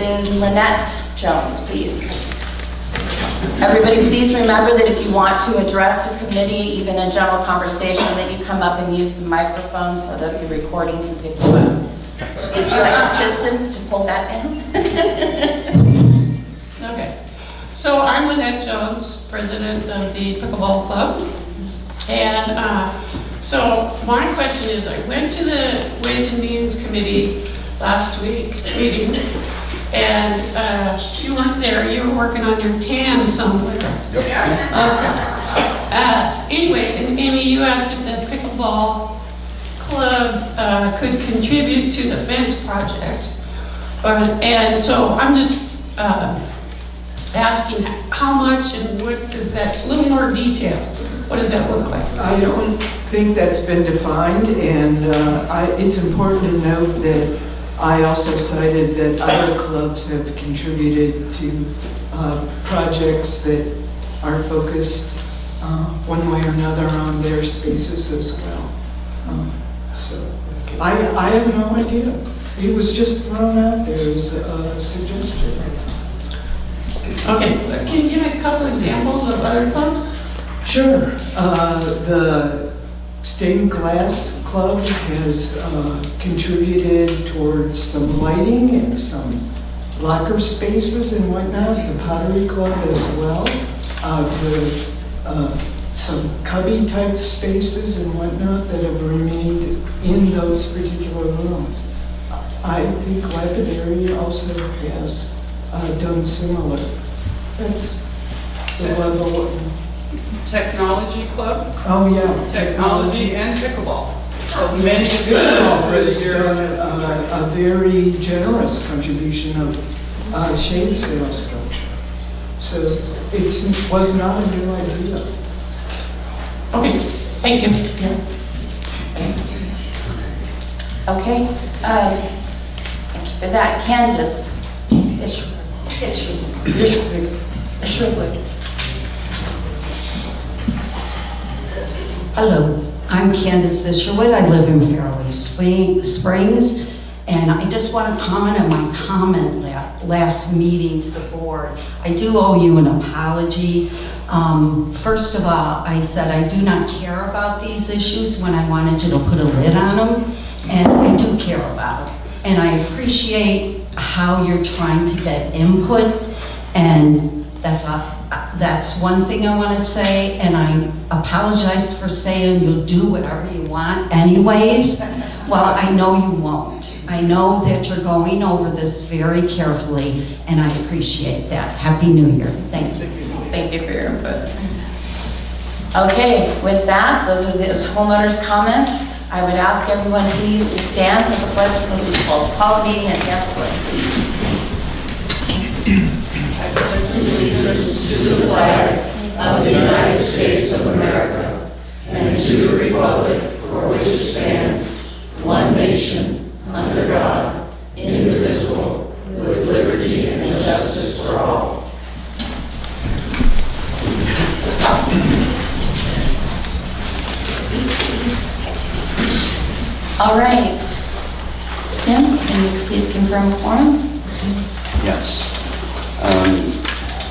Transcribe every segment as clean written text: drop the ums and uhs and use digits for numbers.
Is Lynette Jones, please. Everybody, please remember that if you want to address the committee, even in general conversation, that you come up and use the microphone so that the recording can pick you up. Would you like assistance to pull that down? Okay. So I'm Lynette Jones, president of the Pickleball Club. And so my question is, I went to the Ways and Means Committee last week meeting, and you weren't there. You were working on your tan somewhere. Yep. Okay. Anyway, and Amy, you asked if the Pickleball Club could contribute to the fence project. And so I'm just asking how much and what is that, a little more detail. What does that look like? I don't think that's been defined, and it's important to note that I also cited that other clubs have contributed to projects that are focused one way or another on their spaces as well. So I have no idea. It was just thrown out there as a suggestion. Okay, can you give me a couple examples of other clubs? Sure. The Stained Glass Club has contributed towards some lighting and some locker spaces and whatnot. The Pottery Club as well, to some cubby type spaces and whatnot that have remained in those particular rooms. I think Lapidary also has done similar. That's the level. Technology Club, Oh, yeah. technology and pickleball. So many Pickleball for the has years. done a very generous contribution of shade sail structure. So it was not a new idea. Okay, thank you. Okay. Thank you for that. Candace. Sherwood. Hello, I'm Candace Isherwood. I live in Fairleigh Springs, and I just want to comment on my comment last meeting to the board. I do owe you an apology. First of all, I said I do not care about these issues when I wanted you to put a lid on them, and I do care about them. And I appreciate how you're trying to get input, and that's one thing I want to say, and I apologize for saying you'll do whatever you want anyways. Well, I know you won't. I know that you're going over this very carefully, and I appreciate that. Happy New Year. Thank you. Thank you for your input. Okay, with that, those are the homeowners' comments. I would ask everyone please to stand for the pledge of allegiance. We'll call the meeting and stand for the pledge, please. I pledge allegiance to the flag of the United States of America and to the republic for which it stands, one nation, under God, indivisible, with liberty and justice for all. All right. Tim, can you please confirm quorum? Yes.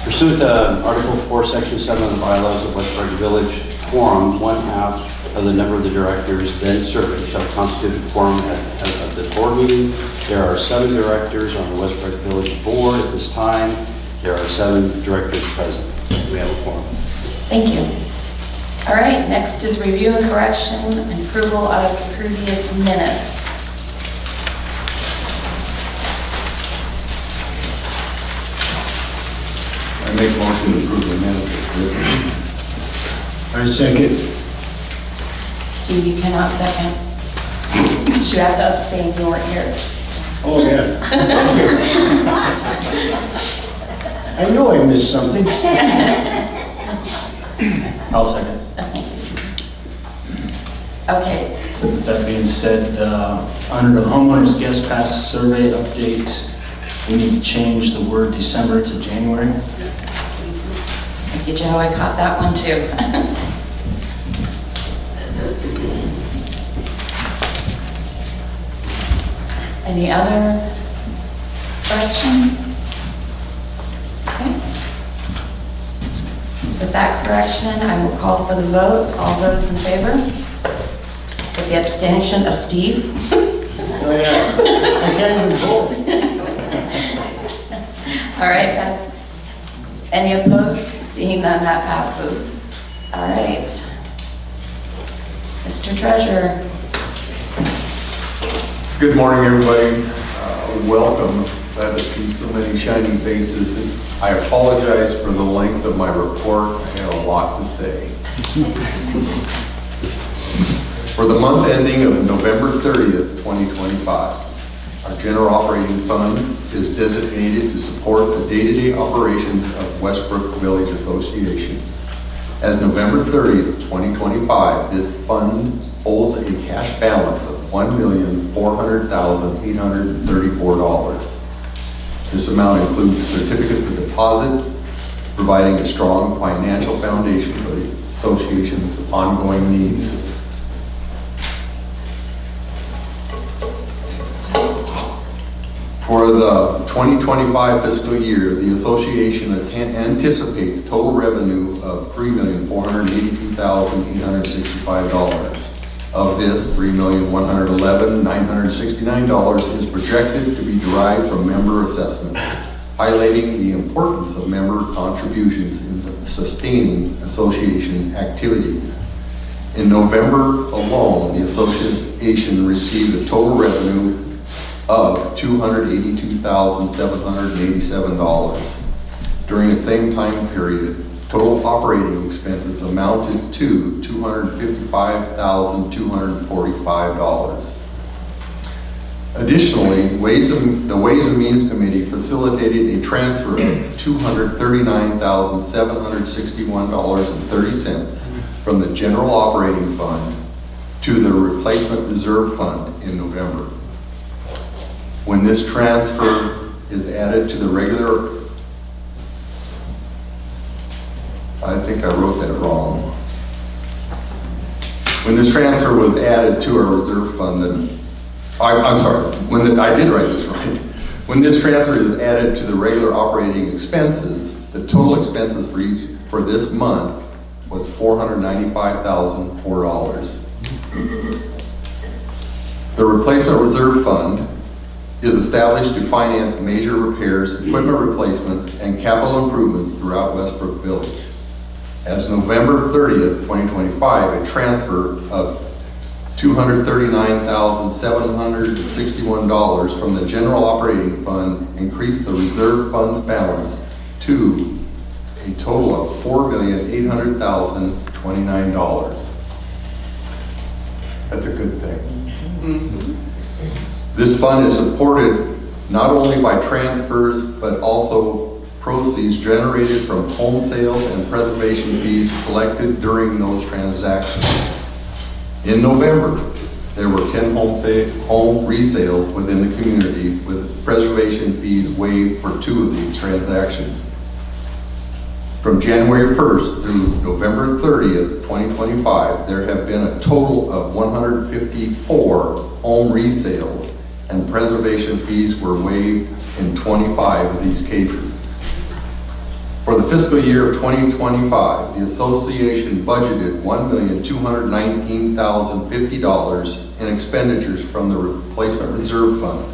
Pursuant to Article 4, Section 7 of the bylaws of Westbury Village, quorum, one half of the number of the directors then serving shall constitute a quorum at the board meeting. There are 7 directors on the Westbury Village board at this time. There are 7 directors present. We have a quorum. Thank you. All right, next is review and correction and approval of previous minutes. I make motion to approve the minutes. I second. Steve, you cannot second. Because you have to abstain, you weren't here. Oh, yeah. I know I missed something. I'll second. Okay, With that being said, under the homeowner's guest pass survey update, we need to change the word December to January. thank you, Joe, I caught that one too. Any other corrections? Okay. With that correction, I will call for the vote. All those in favor? With the abstention of Steve? Oh, yeah. I can't even vote. All right, Beth. Any opposed? Seeing none, that passes. All right. Mr. Treasurer. Good morning, everybody. Welcome. Glad to see so many shining faces. I apologize for the length of my report. I had a lot to say. For the month ending of November 30th, 2025, our general operating fund is designated to support the day-to-day operations of Westbrook Village Association. As November 30th, 2025, this fund holds a cash balance of $1,400,834. This amount includes certificates of deposit, providing a strong financial foundation for the association's ongoing needs. For the 2025 fiscal year, the association anticipates total revenue of $3,482,865. Of this, $3,111,969 is projected to be derived from member assessments, highlighting the importance of member contributions in sustaining association activities. In November alone, the association received a total revenue of $282,787. During the same time period, total operating expenses amounted to $255,245. Additionally, the Ways and Means Committee facilitated a transfer of $239,761.30 from the General Operating Fund to the Replacement Reserve Fund in November. When this transfer is added to the regular, I think I wrote that wrong. When this transfer was added to our reserve fund, then, I'm sorry, I did write this right. When this transfer is added to the regular operating expenses, the total expenses for this month was $495,004. The Replacement Reserve Fund is established to finance major repairs, equipment replacements, and capital improvements throughout Westbrook Village. As November 30th, 2025, a transfer of $239,761 from the General Operating Fund increased the reserve fund's balance to a total of $4,800,029. That's a good thing. This fund is supported not only by transfers, but also proceeds generated from home sales and preservation fees collected during those transactions. In November, there were 10 home resales within the community, with preservation fees waived for 2 of these transactions. From January 1st through November 30th, 2025, there have been a total of 154 home resales, and preservation fees were waived in 25 of these cases. For the fiscal year of 2025, the association budgeted $1,219,050 in expenditures from the Replacement Reserve Fund.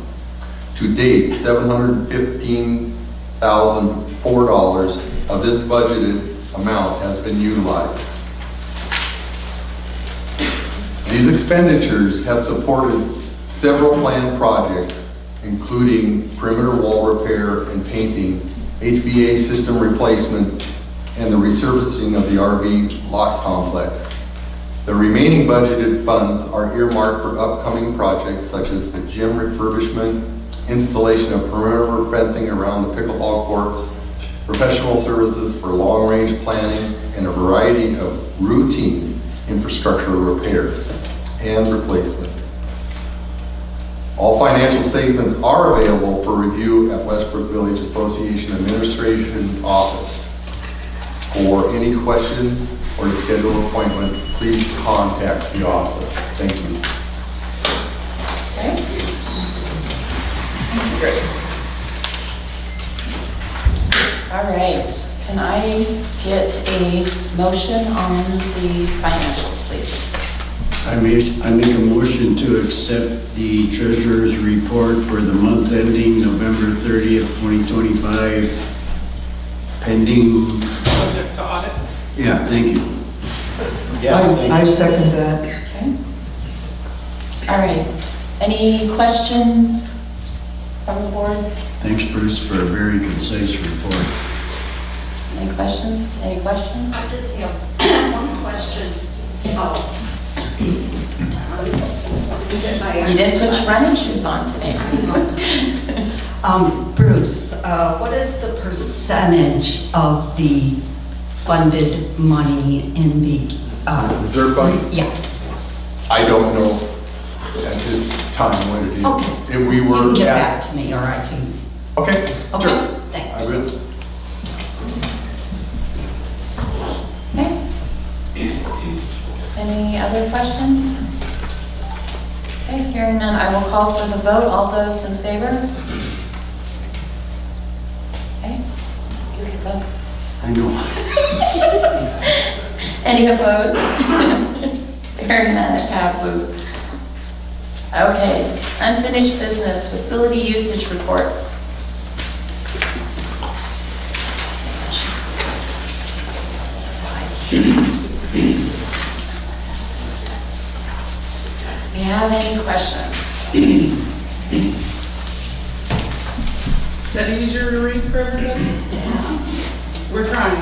To date, $715,004 of this budgeted amount has been utilized. These expenditures have supported several planned projects, including perimeter wall repair and painting, HVA system replacement, and the resurfacing of the RV lot complex. The remaining budgeted funds are earmarked for upcoming projects such as the gym refurbishment, installation of perimeter fencing around the pickleball courts, professional services for long-range planning, and a variety of routine infrastructure repairs and replacements. All financial statements are available for review at Westbrook Village Association Administration Office. For any questions or to schedule an appointment, please contact the office. Thank you. Okay. Thank you, Grace. All right, can I get a motion on the financials, please? I make a motion to accept the treasurer's report for the month ending November 30th, 2025, pending. Subject to audit. Yeah, thank you. I second that. Okay. All right, any questions from the board? Thanks, Bruce, for a very concise report. Any questions? Any questions? I just have one question. Oh. You didn't put your running shoes on today. Bruce, what is the percentage of the funded money in the? Reserve fund? Yeah. I don't know at this time what it is. Okay. If we You were can get at, back to me, or I can. okay, Okay, sure, thanks. I will. Okay. Any other questions? Okay, hearing none, I will call for the vote. All those in favor? Okay, you can vote. I know. Any opposed? Hearing none, it passes. Okay, unfinished business, facility usage report. Do you have any questions? Is that easier to read for everybody? Yeah. We're trying.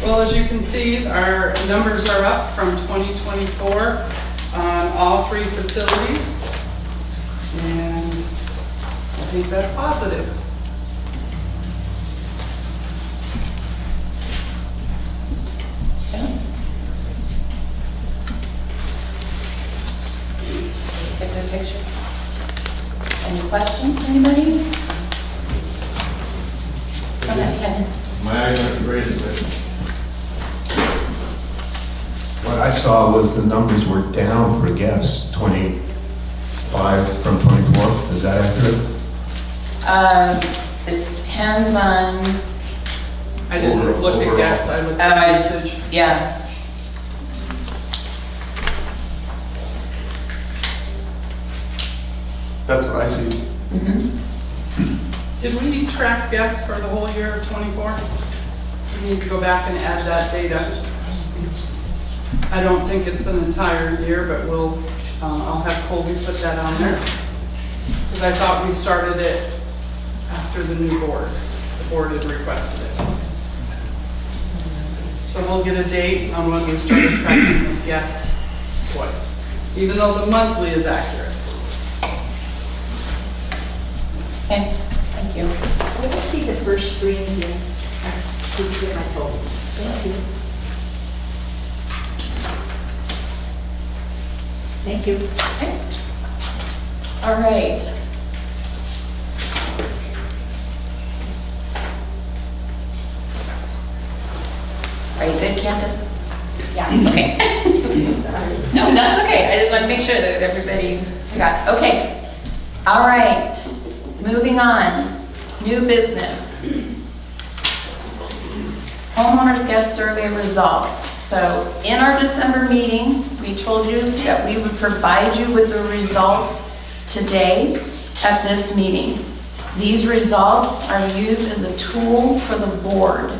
Well, as you can see, our numbers are up from 2024 on all three facilities. And I think that's positive. Okay. Get the picture. Any questions, anybody? Go ahead, Kevin. My eyes aren't great, but What I saw was the numbers were down for guests, 25 from 24. Is that accurate? It depends on, I didn't look at guests, I looked at usage. yeah. That's what I see. Mhm. Did we track guests for the whole year of '24? We need to go back and add that data. I don't think it's an entire year, but I'll have Colby put that on there. Because I thought we started it after the new board. The board had requested it. So we'll get a date on when we started tracking the guest swipes, even though the monthly is accurate. Okay, thank you. Let me see the first screen again. Did you get my total? Thank you. Thank you. Okay. All right. Are you good, Candace? Yeah. Okay. Sorry. No, that's okay. I just want to make sure that everybody got, okay. All right, moving on. New business. Homeowners guest survey results. So in our December meeting, we told you that we would provide you with the results today at this meeting. These results are used as a tool for the board.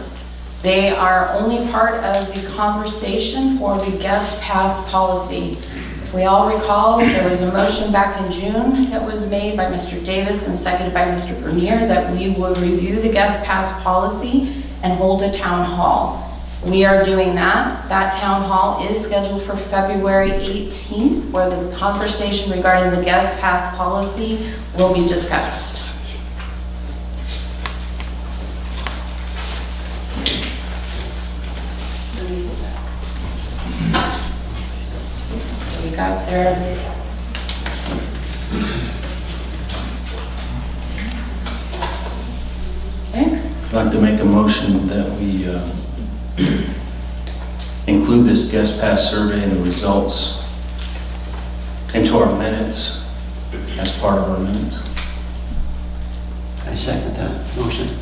They are only part of the conversation for the guest pass policy. If we all recall, there was a motion back in June that was made by Mr. Davis and seconded by Mr. Bernier that we would review the guest pass policy and hold a town hall. We are doing that. That town hall is scheduled for February 18th, where the conversation regarding the guest pass policy will be discussed. We got there. Okay. I'd like to make a motion that we include this guest pass survey and the results into our minutes, as part of our minutes. I second that motion.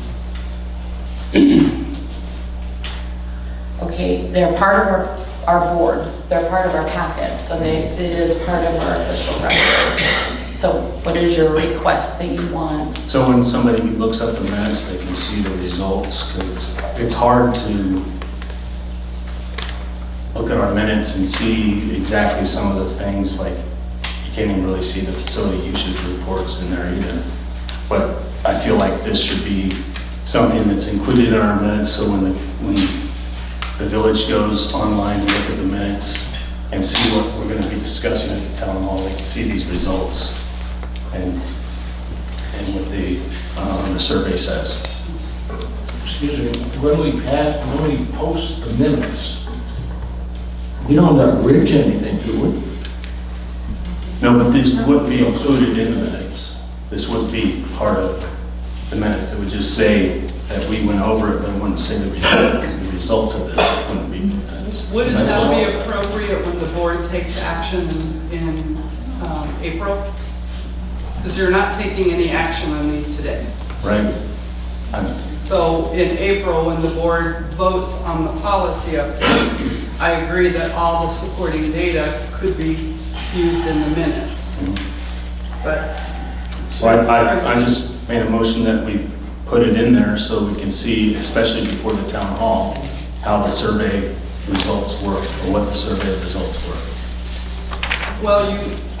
Okay, they're part of our board, they're part of our packet, so it is part of our official record. So what is your request that you want? So when somebody looks up the minutes, they can see the results, because it's hard to look at our minutes and see exactly some of the things, like you can't even really see the facility usage reports in there either. But I feel like this should be something that's included in our minutes, so when the village goes online to look at the minutes and see what we're going to be discussing at the town hall, they can see these results and what the survey says. Excuse me, when we post the minutes, we don't abridge anything, do we? No, but this wouldn't be included in the minutes. This would be part of the minutes. It would just say that we went over it, but it wouldn't say the results of this. It wouldn't be minutes. Wouldn't that be appropriate when the board takes action in April? Because you're not taking any action on these today. Right? So in April, when the board votes on the policy update, I agree that all the supporting data could be used in the minutes. But Well, I just made a motion that we put it in there so we can see, especially before the town hall, how the survey results were, or what the survey results were. well,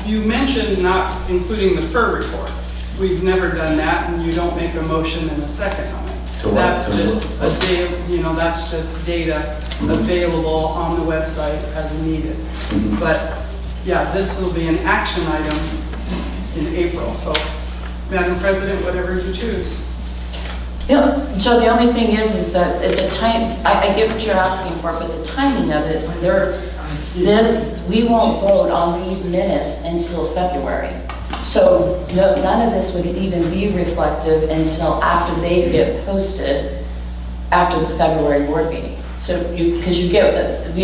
you mentioned not including the FER report. We've never done that, and you don't make a motion and a second on it. To what? That's just a that's just data available on the website as needed. But yeah, this will be an action item in April. So, Madam President, whatever you choose. Yeah, Joe, the only thing is that at the time, I get what you're asking for, but the timing of it, we won't vote on these minutes until February. So no, none of this would even be reflective until after they get posted after the February board meeting. So because you get that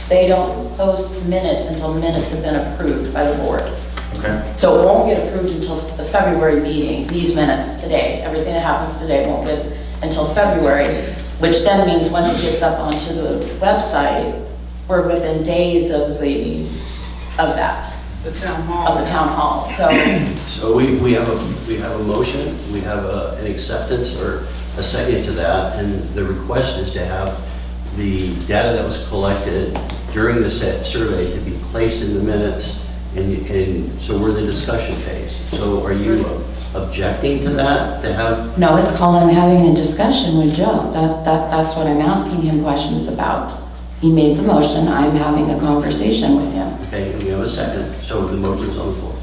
they don't post minutes until minutes have been approved by the board. Okay. So it won't get approved until the February meeting, these minutes today. Everything that happens today won't get until February, which then means once it gets up onto the website, we're within days of that. The town hall. Of the town hall, so. So we have a motion, we have an acceptance or a second to that, and the request is to have the data that was collected during the survey to be placed in the minutes, and so we're in the discussion phase. So are you objecting to that, to have? No, it's called I'm having a discussion with Joe. That's what I'm asking him questions about. He made the motion, I'm having a conversation with him. Okay, and we have a second, so the motion's on the floor.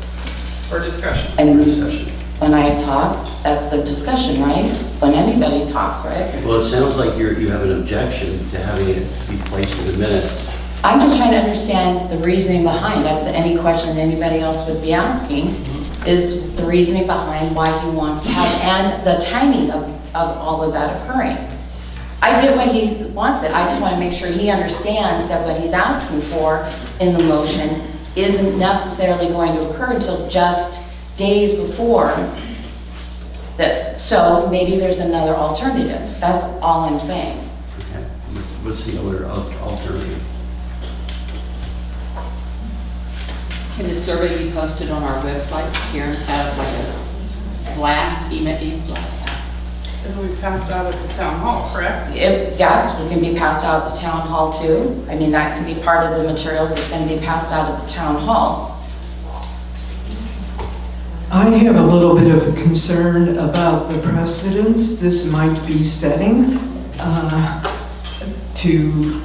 For discussion. And Discussion. when I talk, that's a discussion, right? When anybody talks, right? Well, it sounds like you have an objection to having it be placed in the minutes. I'm just trying to understand the reasoning behind, that's any question anybody else would be asking, is the reasoning behind why he wants to have, and the timing of all of that occurring. I get why he wants it, I just want to make sure he understands that what he's asking for in the motion isn't necessarily going to occur until just days before this. So maybe there's another alternative, that's all I'm saying. Okay. What's the other alternative? Can the survey be posted on our website here and have like a blast, email blast? It'll be passed out at the town hall, correct? Yes, it can be passed out at the town hall too. I mean, that can be part of the materials that's going to be passed out at the town hall. I have a little bit of a concern about the precedents this might be setting to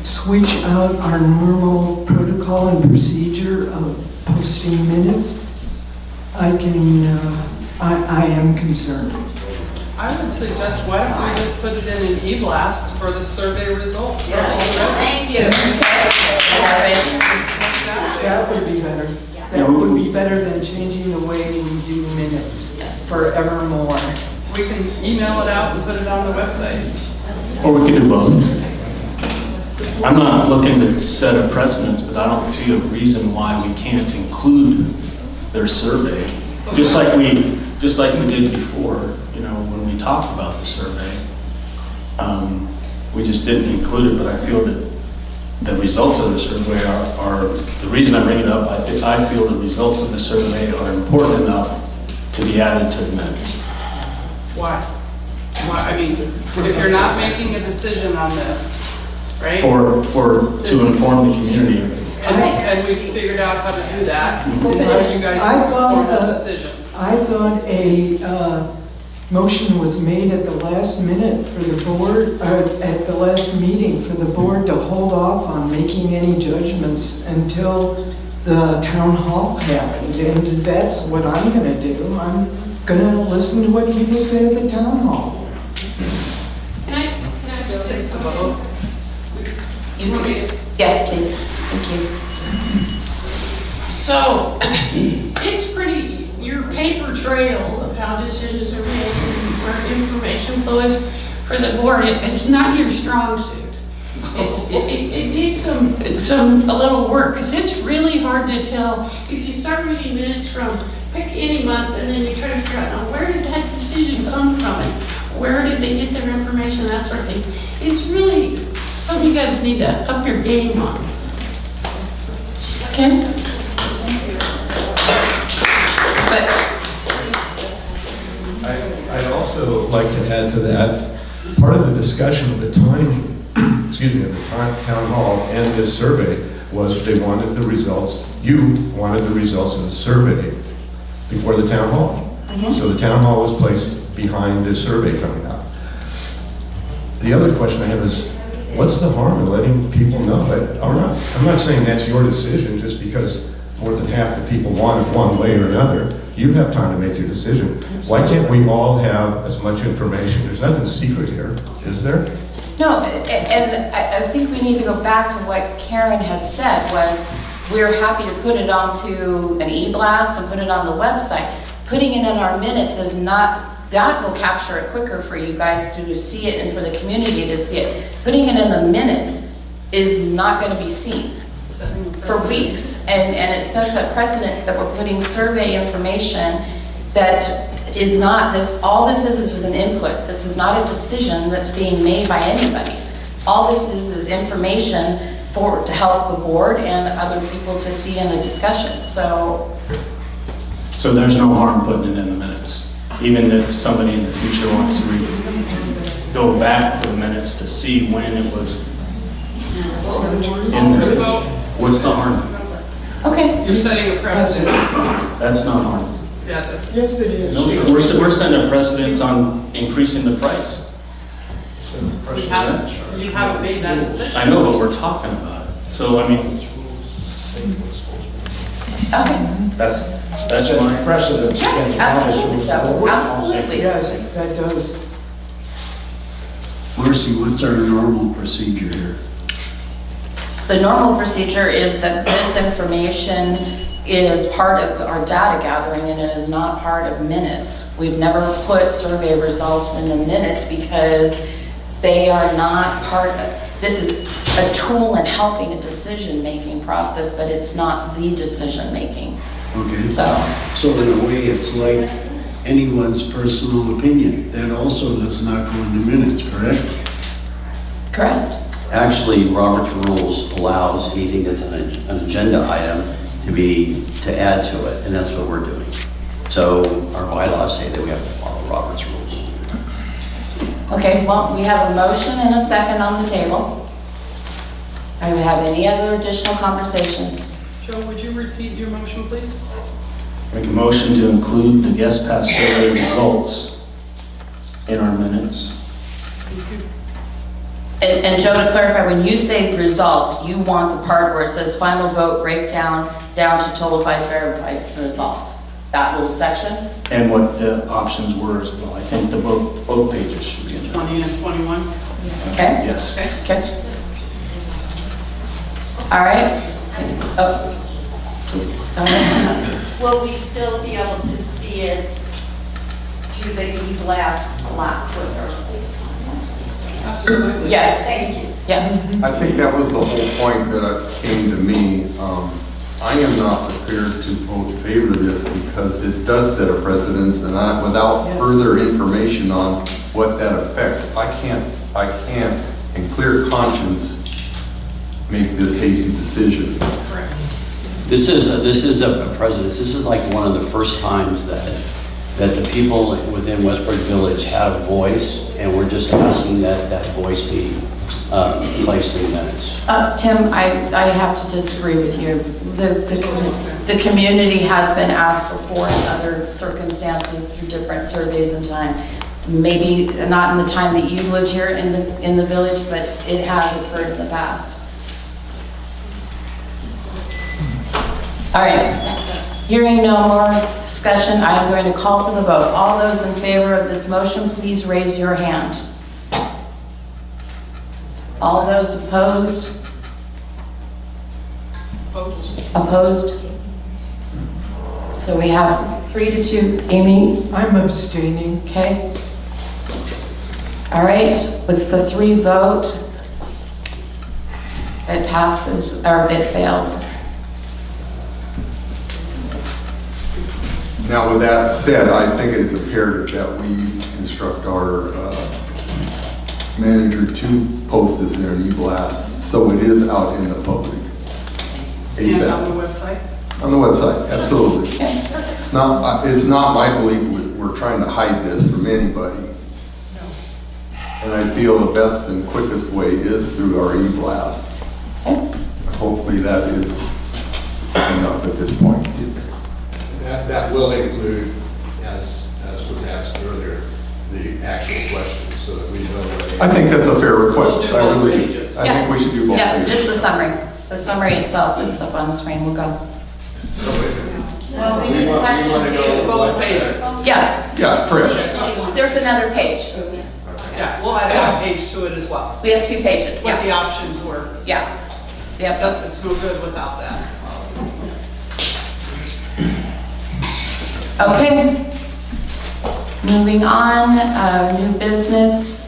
switch out our normal protocol and procedure of posting minutes. I am concerned. I would suggest, why don't we just put it in an e-blast for the survey results? Thank you. That would be better. That would be better than changing the way we do minutes forevermore. We can email it out and put it on the website. Or we could do both. I'm not looking to set a precedence, but I don't see a reason why we can't include their survey, just like we did before. You know, when we talked about the survey, we just didn't include it. But I feel that the results of the survey are the reason I bring it up. I feel the results of the survey are important enough to be added to the minutes. Why? I mean, if you're not making a decision on this, right? To inform the community. And we figured out how to do that. How do you guys form a decision? I thought a motion was made at the last minute for the board, or at the last meeting for the board to hold off on making any judgments until the town hall happened. And that's what I'm gonna do. I'm gonna listen to what people say at the town hall. Can I Just take the vote. You want me to? Yes, please. Thank you. So, it's pretty, your paper trail of how decisions are made and where information flows for the board, it's not your strong suit. It needs a little work, because it's really hard to tell. If you start reading minutes from pick any month and then you try to figure out, now where did that decision come from? And where did they get their information, that sort of thing. It's really something you guys need to up your game on. Okay. But I'd also like to add to that, part of the discussion of the timing, excuse me, of the town hall and this survey was they wanted the results, you wanted the results of the survey before the town hall. So the town hall was placed behind this survey coming out. The other question I have is, what's the harm in letting people know that, I'm not saying that's your decision just because more than half the people want it one way or another. You have time to make your decision. Why can't we all have as much information? There's nothing secret here, is there? no, and I think we need to go back to what Karen had said was, we're happy to put it onto an e-blast and put it on the website. Putting it in our minutes is not, that will capture it quicker for you guys to see it and for the community to see it. Putting it in the minutes is not going to be seen for weeks. And it sets a precedent that we're putting survey information that is not this, all this is an input. This is not a decision that's being made by anybody. All this is information to help the board and other people to see in a discussion. So there's no harm putting it in the minutes, even if somebody in the future wants to go back to the minutes to see when it was in there. What's the harm? okay. You're setting a precedent. That's not harm. Yeah, that's. Yes, it is. No, sir. We're setting a precedence on increasing the price. You haven't made that decision. I know, but we're talking about it. So, I mean, Okay. that's my Precedence. Yeah, absolutely, Joe. Absolutely. Yes, that does. Marcy, what's our normal procedure here? The normal procedure is that this information is part of our data gathering and it is not part of minutes. We've never put survey results in the minutes because they are not part of, this is a tool in helping a decision-making process, but it's not the decision-making. Okay. So in a way, it's like anyone's personal opinion. That also does not go in the minutes, correct? correct. Actually, Robert's rules allows anything that's an agenda item to add to it, and that's what we're doing. So our bylaws say that we have to follow Robert's rules. Okay, well, we have a motion and a second on the table. Do we have any other additional conversation? Joe, would you repeat your motion, please? Make a motion to include the guest pass survey results in our minutes. And Joe, to clarify, when you say results, you want the part where it says final vote breakdown down to total verified results. That little section? And what the options were as well. I think both pages should be in there. 20 and 21? Okay? Yes. Okay. All right. Oh, please, go ahead. Will we still be able to see it through the e-blast a lot quicker? Absolutely. Yes. Thank you. Yes. I think that was the whole point that came to me. I am not prepared to vote in favor of this because it does set a precedence, and without Yes. further information on what that affects, I can't, in clear conscience, make this hasty decision. Correct. This is a precedent. This is like one of the first times that the people within Westbrook Village had a voice, and we're just asking that voice be placed in minutes. Tim, I have to disagree with you. The community has been asked before in other circumstances through different surveys and time. Maybe not in the time that you lived here in the village, but it has occurred in the past. All right, hearing no more discussion, I am going to call for the vote. All those in favor of this motion, please raise your hand. All those opposed? Opposed? So we have 3-2. Amy? I'm abstaining. Okay. All right, with the 3 vote, it passes, or it fails. Now, with that said, I think it's imperative that we instruct our manager to post this in an e-blast so it is out in the public. And ASAP. on the website? On the website, absolutely. Okay, perfect. It's not my belief we're trying to hide this from anybody. And I feel the best and quickest way is through our e-blast. Okay. Hopefully that is enough at this point. That will include, as was asked earlier, the actual questions, so that we know what. I think that's a fair request. We'll do both pages. I think we should do both Yeah, pages. just the summary. The summary itself that's up on the screen will go. Well, we need questions too. Both pages. Yeah, Yeah, correct. there's another page. Yeah, we'll add that page to it as well. We have 2 pages, What the yeah. options were. Yeah. Yep. It's no good without that. Okay. Moving on, new business.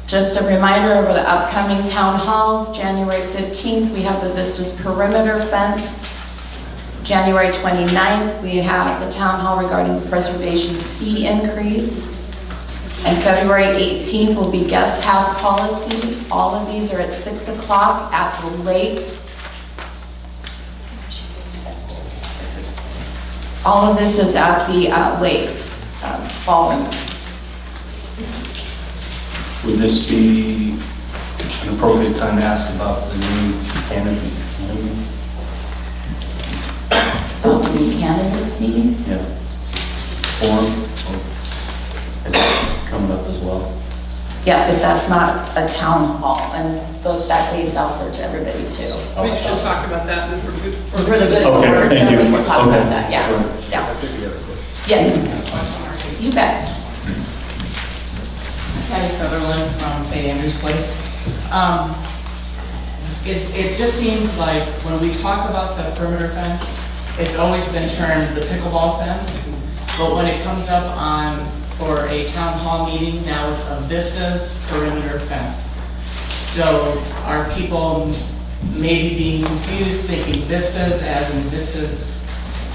Just a reminder of the upcoming town halls, January 15th, we have the Vistas perimeter fence. January 29th, we have the town hall regarding the preservation fee increase. And February 18th will be guest pass policy. All of these are at 6 o'clock at the lakes. All of this is at the lakes, following. Would this be an appropriate time to ask about the new candidates? The new candidates meeting? Yeah. Forum? Is it coming up as well? Yeah, but that's not a town hall, and that leaves out there to everybody too. We should talk about that in the. It's really good. Okay, thank you. We can talk Okay. about that, yeah, yeah. Yes, you bet. Patty Sutherland from St. Andrew's Place. It just seems like when we talk about the perimeter fence, it's always been termed the pickleball fence, but when it comes up for a town hall meeting, now it's a Vistas perimeter fence. So are people maybe being confused, thinking Vistas as in Vistas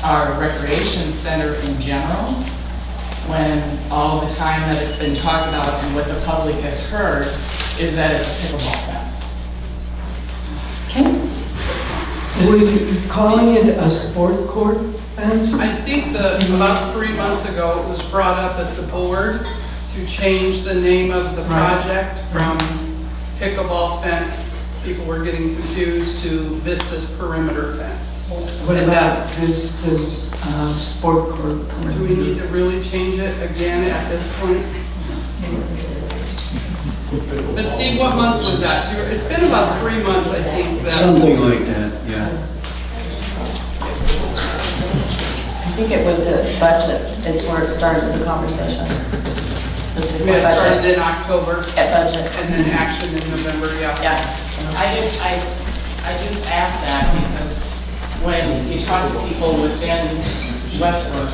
our recreation center in general, when all the time that it's been talked about and what the public has heard is that it's a pickleball fence? Okay. Were you calling it a sport court fence? I think about 3 months ago, it was brought up at the board to change the name of the project from pickleball fence. People were getting confused to Vista's perimeter fence. What And about that's- this sport court? Do we need to really change it again at this point? But Steve, what month was that? It's been about 3 months, I think. Something like that, yeah. I think it was a budget, it's where it started the conversation. Just before It started budget. in October At budget. and then action in November, yeah. Yeah. I just asked that because when you talk to people within Westbrook,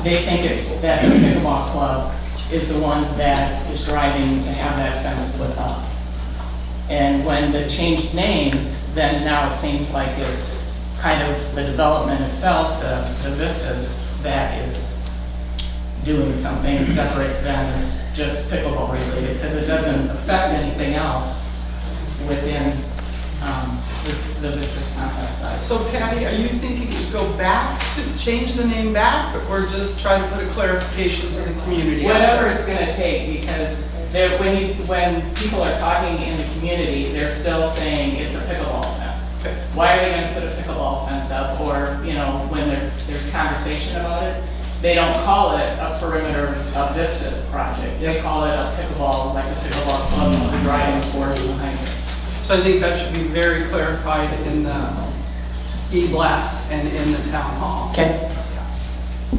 they think it's that the pickleball club is the one that is driving to have that fence put up. And when the changed names, then now it seems like it's kind of the development itself, the vistas, that is doing something separate than it's just pickleball related, because it doesn't affect anything else within the vistas complex side. So Patty, are you thinking to go back, to change the name back, or just try to put a clarification to the community? Whatever it's gonna take, because when people are talking in the community, they're still saying it's a pickleball fence. Okay. Why are they gonna put a pickleball fence up? Or, you know, when there's conversation about it, they don't call it a perimeter of vistas project. They call it a pickleball, like a pickleball club, with the driving force behind it. So I think that should be very clarified in the e-blast and in the town hall. Okay.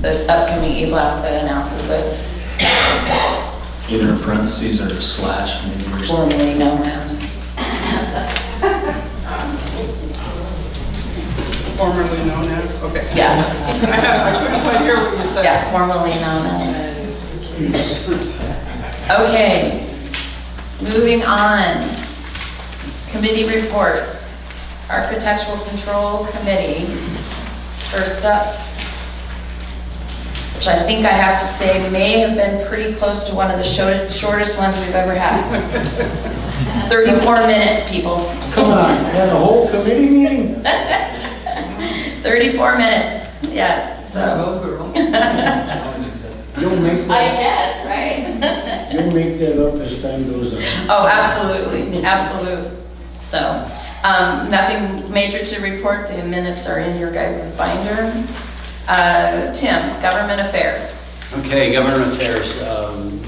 The upcoming e-blast that announces it, Either in parentheses or slash, maybe. Or formerly known as. Formerly known as, okay. Yeah. I couldn't quite hear what you said. Yeah, formerly known as. Okay, moving on. Committee reports. Architectural Control Committee. First up, which I think I have to say may have been pretty close to one of the shortest ones we've ever had. 34 minutes, people. Come on, had a whole committee meeting? 34 minutes, yes, so. Well, girl. You'll make I that, guess, right? you'll make that up as time goes on. Oh, absolutely, absolutely. So, nothing major to report. The minutes are in your guys' binder. Tim, Government Affairs. Okay, Government Affairs.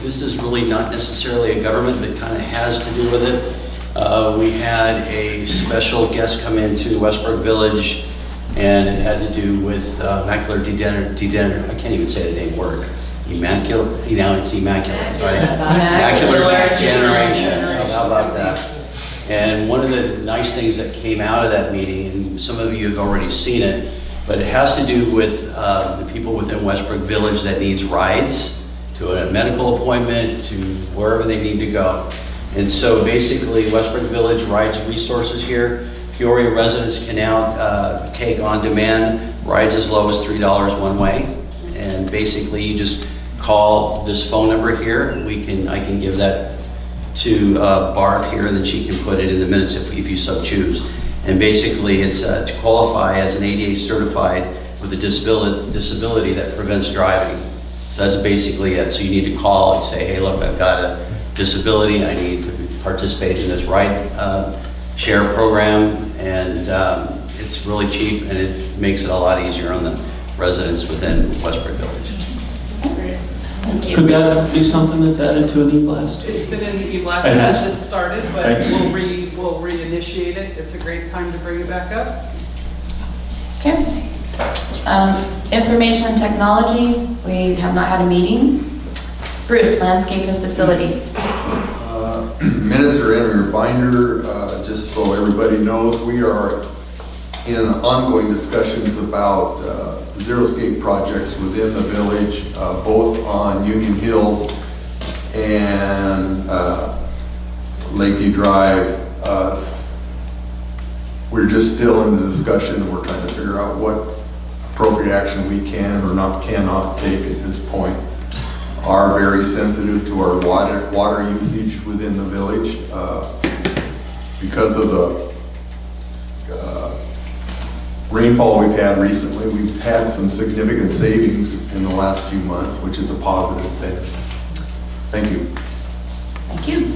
This is really not necessarily a government, but kind of has to do with it. We had a special guest come into Westbrook Village, and it had to do with macular degeneration. I can't even say the name word. Immaculate, you know, it's immaculate, right? Macular degeneration. How about that? And one of the nice things that came out of that meeting, and some of you have already seen it, but it has to do with the people within Westbrook Village that needs rides to a medical appointment, to wherever they need to go. And so basically Westbrook Village rides resources here. Peoria residents can now take on demand rides as low as $3 one way. And basically you just call this phone number here. I can give that to Barb here, and then she can put it in the minutes if you so choose. And basically it's to qualify as an ADA certified with a disability that prevents driving. So that's basically it. So you need to call and say, hey, look, I've got a disability. I need to participate in this ride share program. And it's really cheap, and it makes it a lot easier on the residents within Westbrook Village. Thank you. Could that be something that's added to an e-blast? It's been in the e-blast It has. since it started, but Thanks. we'll reinitiate it. It's a great time to bring it back up. Okay. Information and technology, we have not had a meeting. Bruce, landscape and facilities. Minutes are in your binder. Just so everybody knows, we are in ongoing discussions about xeriscape projects within the village, both on Union Hills and Lakeview Drive. We're just still in the discussion, and we're trying to figure out what appropriate action we can or cannot take at this point. Are very sensitive to our water usage within the village because of the rainfall we've had recently. We've had some significant savings in the last few months, which is a positive thing. Thank you. Thank you.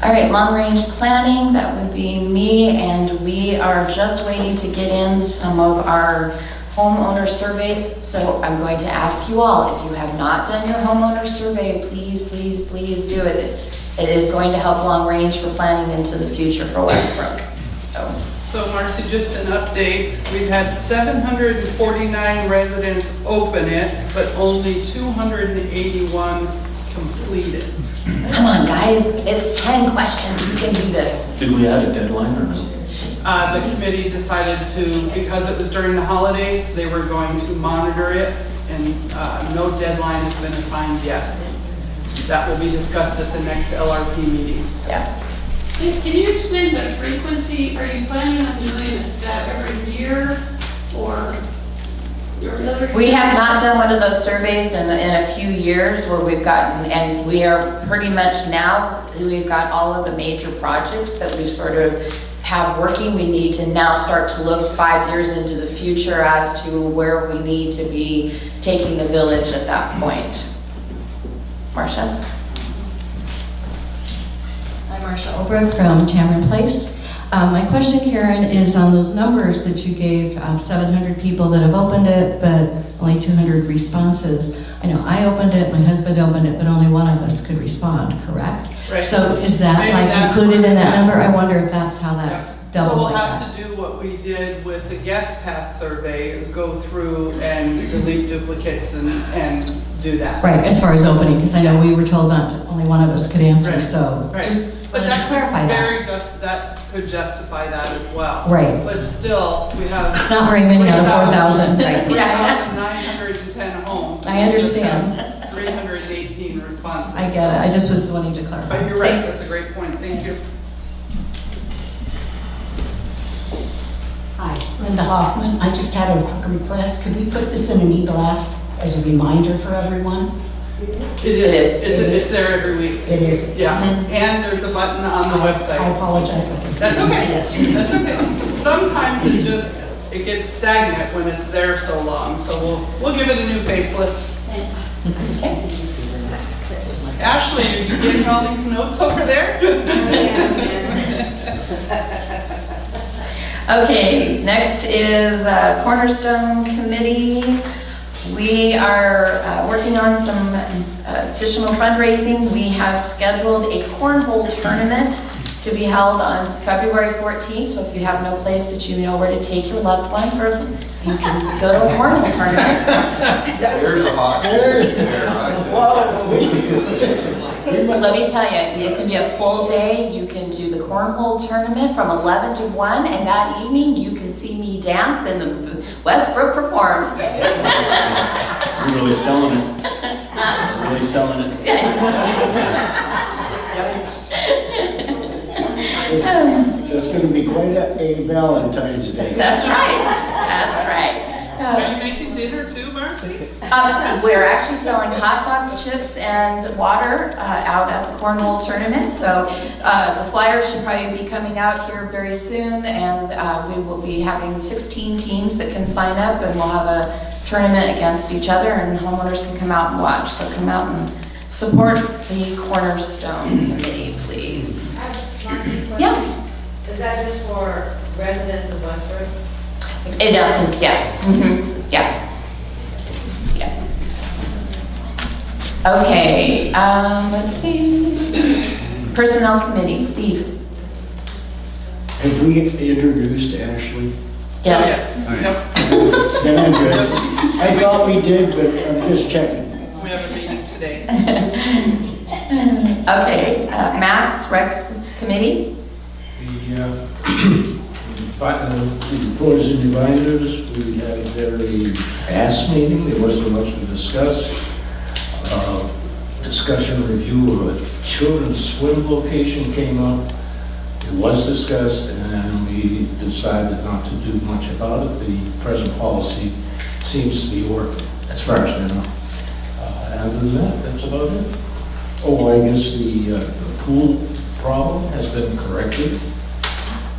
All right, long-range planning, that would be me, and we are just waiting to get in some of our homeowner surveys. So I'm going to ask you all, if you have not done your homeowner survey, please, please, please do it. It is going to help long-range for planning into the future for Westbrook. So Marcy, just an update. We've had 749 residents open it, but only 281 completed. Come on, guys, it's 10 questions, you can do this. Did we add a deadline or no? The committee decided to, because it was during the holidays, they were going to monitor it, and no deadline has been assigned yet. that will be discussed at the next LRP meeting. Yeah. Can you explain the frequency? Are you planning on doing that every year or every other year? We have not done one of those surveys in a few years where we've gotten, and we are pretty much now, we've got all of the major projects that we sort of have working. We need to now start to look 5 years into the future as to where we need to be taking the village at that point. Marcia? I'm Marcia Olbrich from Tamron Place. My question, Karen, is on those numbers that you gave of 700 people that have opened it, but only 200 responses. I know I opened it, my husband opened it, but only one of us could respond, correct? Right. So is that Maybe like that's included in that what- number? I wonder if that's how that's doubled So like we'll that. have to do what we did with the guest pass survey, is go through and delete duplicates and do that. Right, as far as opening, because I know we were told not to, only one of us could answer, Right. so Right. just But wanted to that clarify that. that could justify that as well. Right. But still, we have. It's not very many out of 4,000. Right. 3,910 homes. I understand. 318 responses. I get it, I just was wanting to clarify. But you're right, Thank you. that's a great point, thank you. Hi, Linda Hoffman. I just had a quick request. Could we put this in an e-blast as a reminder for everyone? It is. It's there every week. It is. Yeah, and there's a button on the website. I apologize if I That's didn't okay, see it. that's okay. Sometimes it gets stagnant when it's there so long, so we'll give it a new facelift. Thanks. Ashley, are you getting all these notes over there? Okay, next is Cornerstone Committee. We are working on some additional fundraising. We have scheduled a cornhole tournament to be held on February 14th. So if you have no place that you know where to take your loved one for, you can go to a cornhole tournament. There's a hot Let me tell you, it can be a full day. You can do the cornhole tournament from 11 to 1, and that evening you can see me dance in the Westbrook Performs. You're really selling it. Really selling it. It's going to be quite a Valentine's Day. That's right. That's right. Are you making dinner too, Marcy? We're actually selling hot dogs, chips, and water out at the cornhole tournament. So the flyers should probably be coming out here very soon, and we will be having 16 teams that can sign up, and we'll have a tournament against each other, and homeowners can come out and watch. So come out and support the Cornerstone Committee, please. Yeah. Is that just for residents of Westbrook? In essence, yes. Yeah. Yes. Okay, let's see. Personnel Committee, Steve. Have we introduced Ashley? Yes. All right. Then I'm good. I thought we did, but I'm just checking. We have a meeting today. Okay, Max, Rec Committee. The employees and advisors, we had a very fast meeting, there wasn't much to discuss. Discussion review of a children's swim location came up. It was discussed and we decided not to do much about it. The present policy seems to be working, as far as I know. Other than that, that's about it. Oh, I guess the pool problem has been corrected.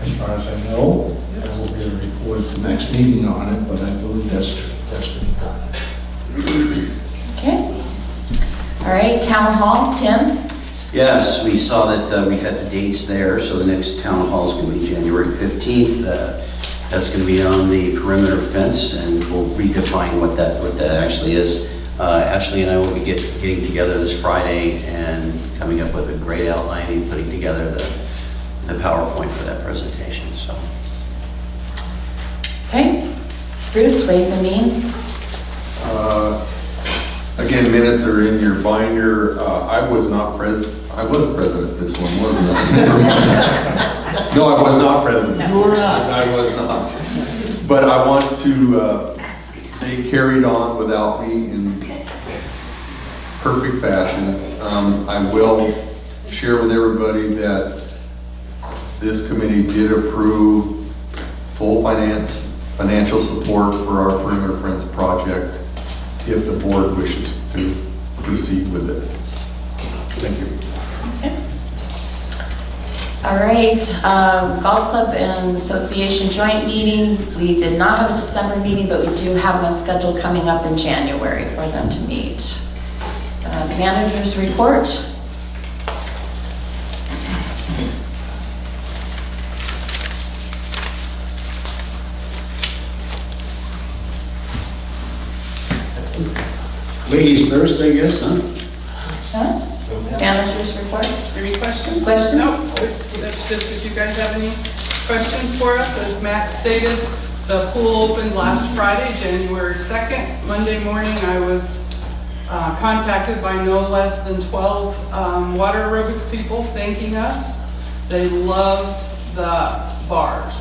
As far as I know, I will get a report at the next meeting on it, but I believe that's been done. Okay. All right, Town Hall, Tim. Yes, we saw that we had the dates there, so the next town hall is going to be January 15th. That's going to be on the perimeter fence, and we'll redefine what that actually is. Ashley and I will be getting together this Friday and coming up with a great outlining, putting together the PowerPoint for that presentation. So. Okay. Bruce, Ways and Means. Again, minutes are in your binder. I was present at this one, wasn't I? No, I was not present. You were not. I was not. But I want to, they carried on without me in perfect fashion. I will share with everybody that this committee did approve full financial support for our Perimeter Fence project if the board wishes to proceed with it. Thank you. All right, Golf Club and Association joint meeting. We did not have a December meeting, but we do have one scheduled coming up in January for them to meet. Manager's report. Ladies first, I guess, huh? Huh? Manager's report. Any questions? Questions? No. That's just if you guys have any questions for us. As Max stated, the pool opened last Friday, January 2nd. Monday morning, I was contacted by no less than 12 water aerobics people thanking us. They loved the bars.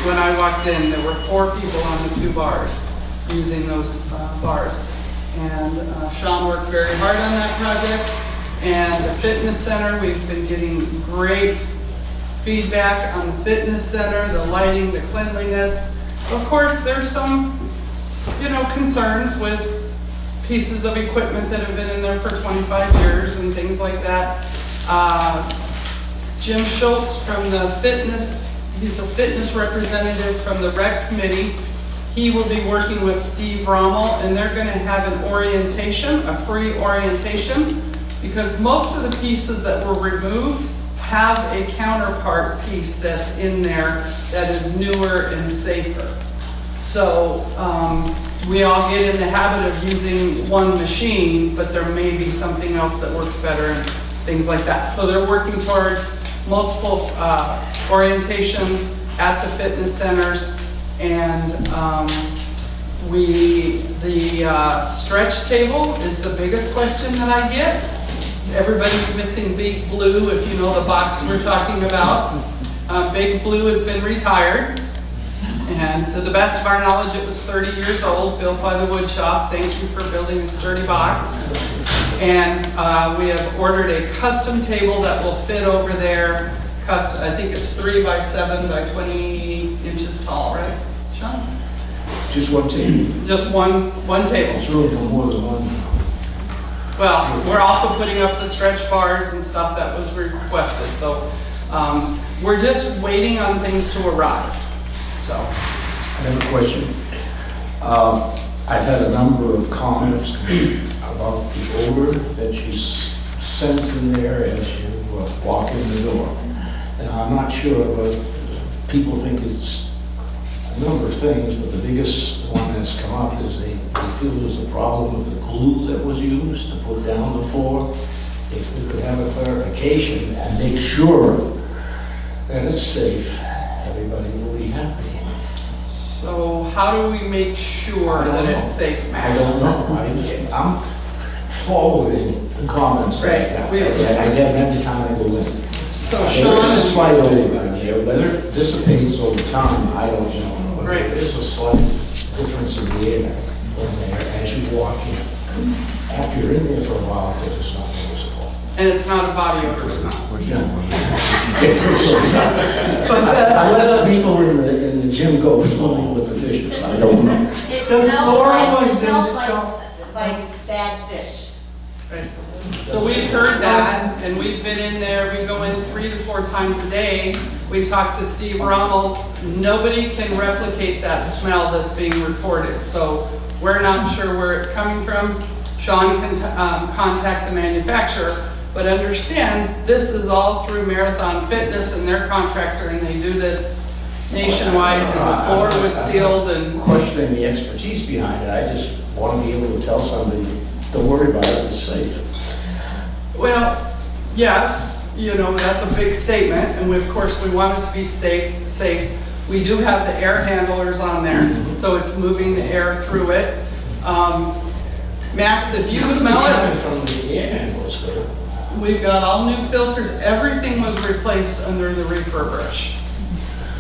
When I walked in, there were 4 people on the 2 bars using those bars. And Sean worked very hard on that project. And the fitness center, we've been getting great feedback on the fitness center, the lighting, the cleanliness. Of course, there's some, concerns with pieces of equipment that have been in there for 25 years and things like that. Jim Schultz from the fitness, he's the fitness representative from the rec committee. He will be working with Steve Rommel, and they're going to have an orientation, a free orientation, because most of the pieces that were removed have a counterpart piece that's in there that is newer and safer. So we all get in the habit of using one machine, but there may be something else that works better and things like that. So they're working towards multiple orientation at the fitness centers. And the stretch table is the biggest question that I get. Everybody's missing Big Blue, if you know the box we're talking about. Big Blue has been retired. And to the best of our knowledge, it was 30 years old, built by the wood shop. Thank you for building a sturdy box. And we have ordered a custom table that will fit over there. I think it's 3 by 7 by 20 inches tall, right, Sean? Just one table. Just one table. It's room for more than one. Well, we're also putting up the stretch bars and stuff that was requested. So we're just waiting on things to arrive. So I have a question. I've had a number of comments about the odor that you sense in there as you walk in the door. And I'm not sure, but people think it's a number of things, but the biggest one that's come up is they feel there's a problem with the glue that was used to put down the floor. If we could have a clarification and make sure that it's safe, everybody will be happy. So how do we make sure that it's safe, Max? I don't know. I'm following the comments. Right. I get them every time I go in. So There is a slight odor in there. Whether it dissipates over time, I don't know. But Right. There's a slight difference in the air in there as you walk in. After you're in there for a while, it's not noticeable. And it's not a body odor smell. Unless people in the gym go swimming with the fishes, I don't know. It The smells floor like, was it smells installed. like bad fish. Right. So we've heard that, and we've been in there, we go in 3 to 4 times a day. We talk to Steve Rommel. Nobody can replicate that smell that's being reported. So we're not sure where it's coming from. Sean can contact the manufacturer, but understand this is all through Marathon Fitness and their contractor, and they do this nationwide, and the floor was sealed and... Questioning the expertise behind it, I just want to be able to tell somebody, don't worry about it, it's safe. Well, yes, that's a big statement, and of course we want it to be safe. We do have the air handlers on there, so it's moving the air through it. Max, if you smell it, From the air handlers, good. we've got all new filters. Everything was replaced under the refurbish.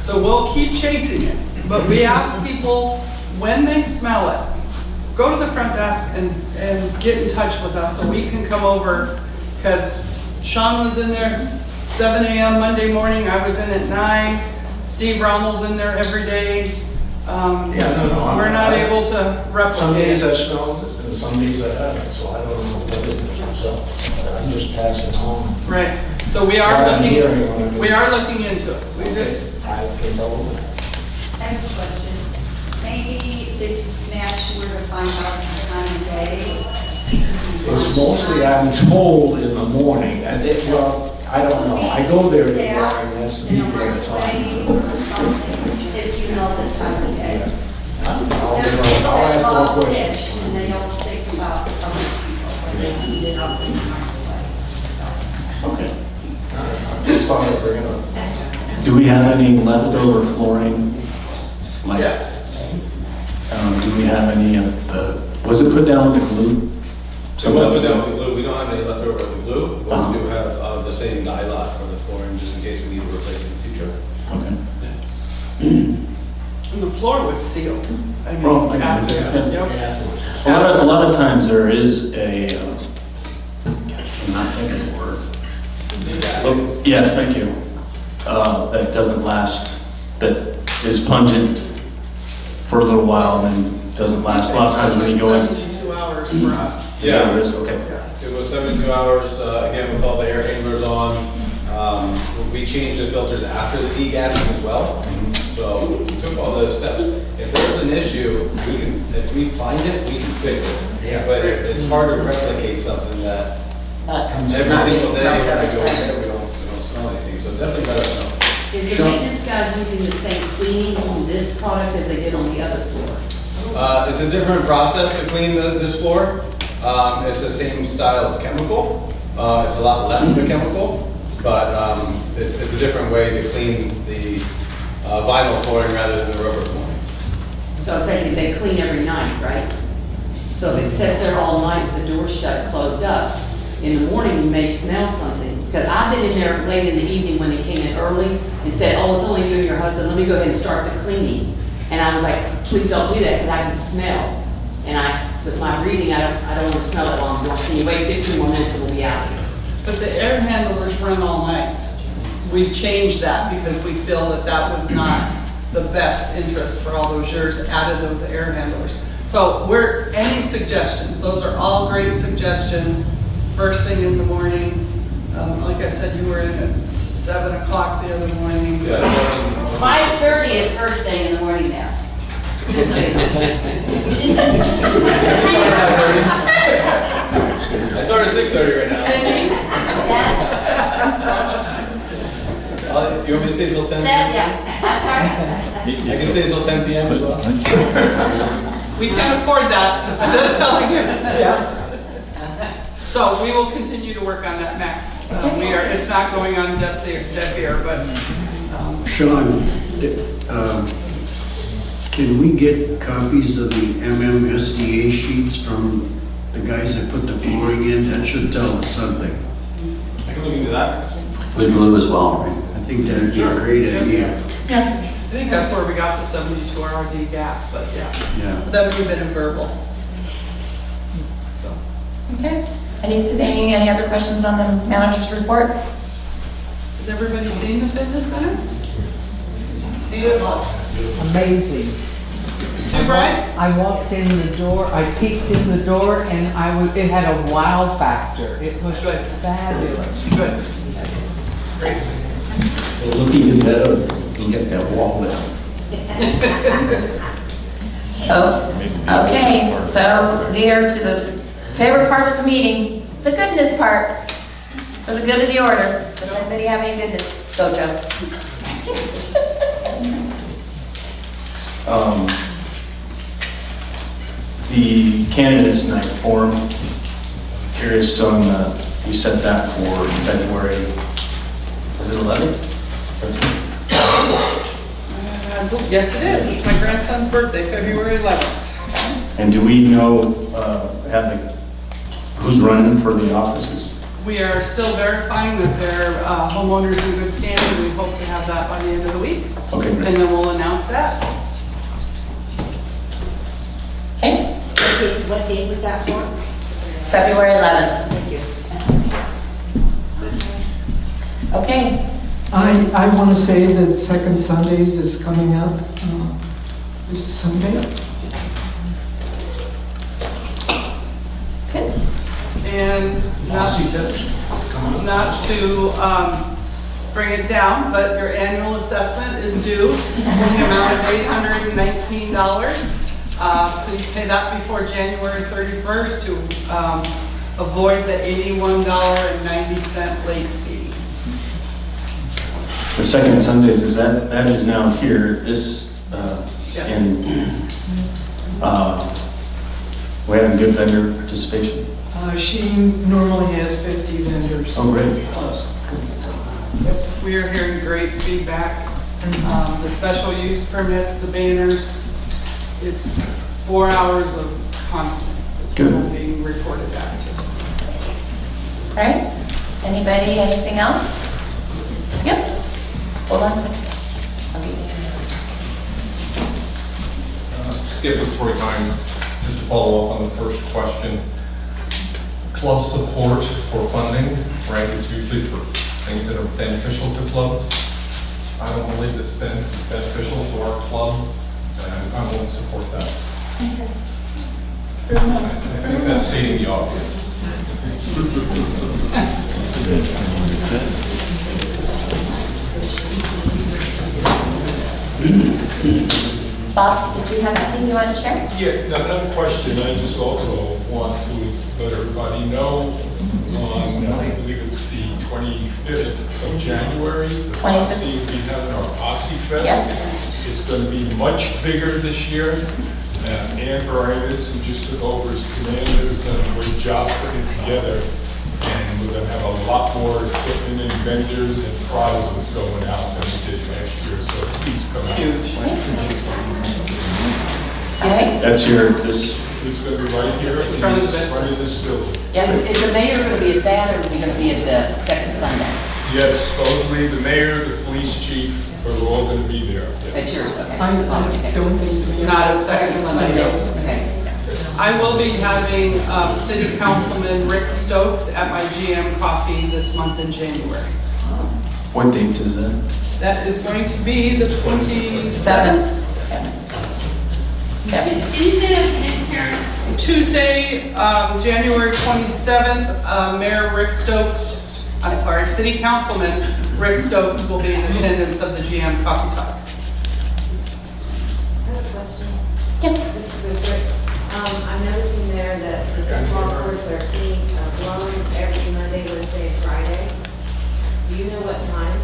So we'll keep chasing it, but we ask people when they smell it, go to the front desk and get in touch with us so we can come over because Sean was in there 7 a.m. Monday morning, I was in at 9, Steve Rommel's in there every day. We're not able to replicate. Some days I smelled it, and some days I haven't, so I don't know what it is myself. I'm just passing on. Right, so we are What I'm hearing when looking, I'm- we are looking into it. We just, I can tell them that. I have a question. Maybe if Matt were to find out the time of day. It's mostly, I'm told, in the morning, and well, I don't know, I go there in the morning, that's the people at the time. Or something, if you know the time of day. There's I'll people that ask more love questions. fish, and they don't think about other people, when they eat it up in the microwave. Okay. Just thought I'd bring it up. Do we have any leftover flooring? Like, yes. do we have any of the, was it put down with the glue? So it was put down with the glue. We don't have any left over of the glue, but Uh-huh. we do have the same dye lot for the flooring, just in case we need to replace it in the future. Okay. And the floor was sealed. I mean, Well, I got after, it, yeah. yep. A lot of times there is a, I'm not thinking of the word. Oh, yes, thank you. That doesn't last, that is pungent for a little while and then doesn't last. A lot of times when you go in. 72 hours for us. Yeah. There is, okay. It was 72 hours, again, with all the air handlers on. We changed the filters after the degassing as well. So we took all those steps. If there's an issue, we can, if we find it, we can fix it. Yeah. But it's hard to replicate something that every not being single day smelled when I every go in time. there, we don't smell anything. So definitely better smell. Is the maintenance guys using the same cleaning on this product as they did on the other floor? It's a different process to clean this floor. It's the same style of chemical. It's a lot less of a chemical, but it's a different way to clean the vinyl flooring rather than the rubber flooring. So I was saying they clean every night, right? So if it sits there all night with the door shut, closed up, in the morning you may smell something. Because I've been in there late in the evening when they came in early and said, oh, it's only you and your husband, let me go ahead and start the cleaning. And I was like, please don't do that because I can smell. And with my breathing, I don't want to smell it while I'm doing. Can you wait 15 more minutes and we'll be out here? But the air handlers run all night. We've changed that because we feel that that was not the best interest for all those years, added those air handlers. So any suggestions, those are all great suggestions. First thing in the morning, like I said, you were in at 7 o'clock the other morning. 5:30 is first thing in the morning there. I started at 6:30 right now. You want me to stay till 10? Yeah, I'm sorry. I can stay till 10 p.m. as well. We can't afford that, I'm just telling you. Yeah. So we will continue to work on that, Max. It's not going on deaf ear, but. Sean, can we get copies of the MMSDA sheets from the guys that put the flooring in? That should tell us something. I can look into that. With glue as well, right? I think that'd be a great idea. I think that's where we got the 72-hour degas, but yeah. Yeah. That would have been a verbal. So. Okay. Any other questions on the manager's report? Has everybody seen the fitness center? Beautiful. Amazing. Too bright? I walked in the door, I peeked in the door, and it had a wow factor. It was Good. fabulous. Good. Great. It'll look even better if you get that wall down. Oh, okay, so we are to the favorite part of the meeting, the goodness part, for the good of the order. Does anybody have any goodness? Go, Joe. The candidates night forum, curious on, you set that for February, is it 11th? Yes, it is. It's my grandson's birthday, February 11th. And do we know, who's running for the offices? We are still verifying that their homeowners in good standing. We hope to have that by the end of the week. Okay, And great. then we'll announce that. Okay, What date was that for? February 11th. Thank you. Okay, I want to say that Second Sundays is coming up this Sunday. good. And not to bring it down, but your annual assessment is due in the amount of $819. Please pay that before January 31st to avoid the $81.90 late fee. The second Sundays, that is now here, this, and, we're having good vendor participation. She normally has 50 vendors. Oh, great. Plus. Yep, we are hearing great feedback. The special use permits, the banners, it's 4 hours of constant. Good. Being reported back to. All right, anybody, anything else? Skip, hold on a second. I'll give you- Skip with Tory Hines, just to follow up on the first question. Club support for funding, right, is usually for things that are beneficial to clubs. I don't believe this fence is beneficial to our club, and I won't support that. Okay. I think that's stating the obvious. Bob, did you have anything you want to share? Yeah, another question I just also want to let everybody know on, I believe it's the 25th of January, the Posse, we have our Posse Fest. Yes. It's going to be much bigger this year. Ann Barinas, who just took over as commander, has done a great job putting it together. And we're going to have a lot more equipment and vendors and prizes going out than we did last year, so please come out. That's this. It's going to be right here in front of this building. Yeah, is the mayor going to be at that, or is he going to be at the second Sunday? Yes, supposedly the mayor, the police chief, are all going to be there. That's yours, okay. I don't think we Not at Second Sunday. Okay. I will be having City Councilman Rick Stokes at my GM coffee this month in January. What dates is that? That is going to be the 27th. Can you say that again, Karen? Tuesday, January 27th, Mayor Rick Stokes, City Councilman Rick Stokes will be in attendance of the GM Coffee Talk. I have a question. Just real quick. I'm noticing there that the football courts are being blown every Monday, Wednesday, and Friday. Do you know what time?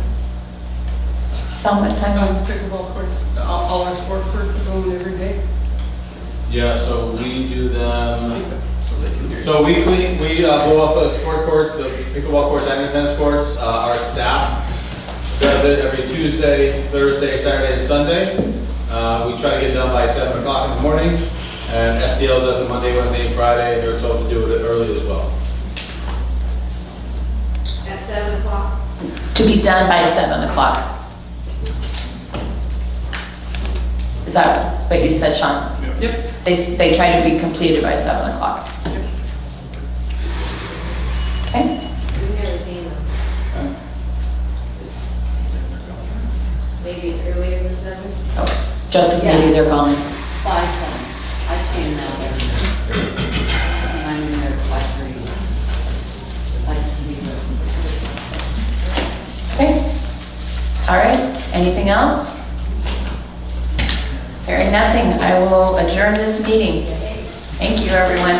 What time? Pickleball courts, all our sport courts are going every day. Yeah, so we do them. So we blow off the sport courts, the pickleball courts and the tennis courts. Our staff does it every Tuesday, Thursday, Saturday, and Sunday. We try to get done by 7 o'clock in the morning. And SDL does it Monday, Wednesday, and Friday. They're told to do it early as well. At 7 o'clock? To be done by 7 o'clock. Is that what you said, Sean? Yep. They try to be completed by 7 o'clock. Okay. We've never seen them. Maybe it's earlier than 7? Oh, Joseph, maybe they're gone. By 7. I've seen them out there. And I'm in there by 3. Okay. All right. Anything else? Hearing nothing, I will adjourn this meeting. Thank you, everyone.